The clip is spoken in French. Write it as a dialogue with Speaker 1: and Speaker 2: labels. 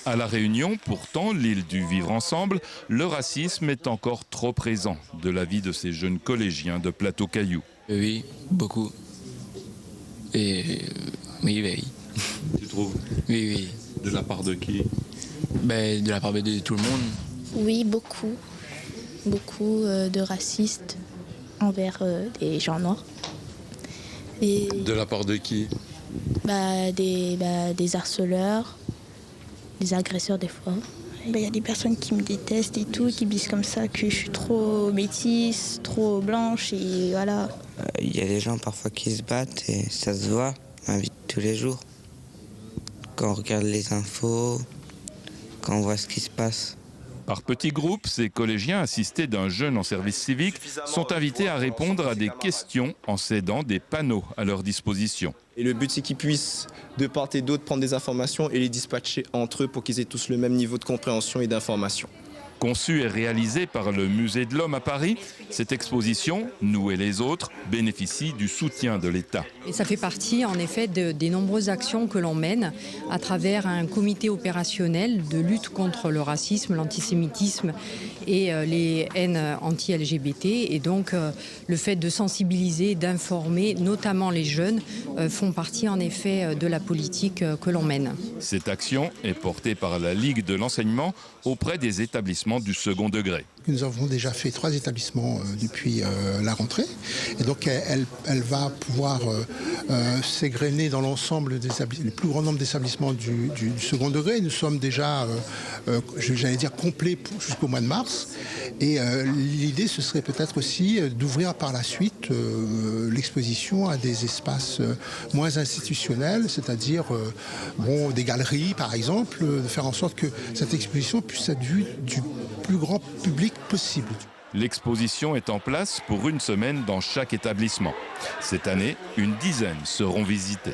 Speaker 1: À La Réunion, pourtant, l'île du vivre ensemble, le racisme est encore trop présent de la vie de ces jeunes collégiens de Plateau-Caillou.
Speaker 2: Oui, beaucoup. Et oui, oui.
Speaker 3: Tu trouves?
Speaker 2: Oui, oui.
Speaker 3: De la part de qui?
Speaker 2: De la part de tout le monde.
Speaker 4: Oui, beaucoup. Beaucoup de racistes envers les gens noirs. Et
Speaker 3: De la part de qui?
Speaker 4: des harceleurs, des agresseurs des fois. Il y a des personnes qui me détestent et tout, qui me disent comme ça que je suis trop métisse, trop blanche et voilà.
Speaker 5: Il y a des gens parfois qui se battent et ça se voit dans la vie de tous les jours. Quand on regarde les infos, quand on voit ce qui se passe.
Speaker 1: Par petits groupes, ces collégiens assistés d'un jeune en service civique sont invités à répondre à des questions en cédant des panneaux à leur disposition.
Speaker 6: Et le but, c'est qu'ils puissent, de part et d'autre, prendre des informations et les dispatcher entre eux pour qu'ils aient tous le même niveau de compréhension et d'information.
Speaker 1: Conçue et réalisée par le Musée de l'Homme à Paris, cette exposition, Nous et les autres, bénéficie du soutien de l'État.
Speaker 7: Et ça fait partie en effet des nombreuses actions que l'on mène à travers un comité opérationnel de lutte contre le racisme, l'antisémitisme et les haines anti-LGBT. Et donc le fait de sensibiliser, d'informer, notamment les jeunes, font partie en effet de la politique que l'on mène.
Speaker 1: Cette action est portée par la Ligue de l'enseignement auprès des établissements du second degré.
Speaker 8: Nous avons déjà fait 3 établissements depuis la rentrée et donc elle va pouvoir s'égrener dans l'ensemble le plus grand nombre d'établissements du second degré. Nous sommes déjà, j'allais dire, complets jusqu'au mois de mars et l'idée ce serait peut-être aussi d'ouvrir par la suite l'exposition à des espaces moins institutionnels, c'est-à-dire des galeries par exemple, de faire en sorte que cette exposition puisse être vue du plus grand public possible.
Speaker 1: L'exposition est en place pour une semaine dans chaque établissement. Cette année, une dizaine seront visités.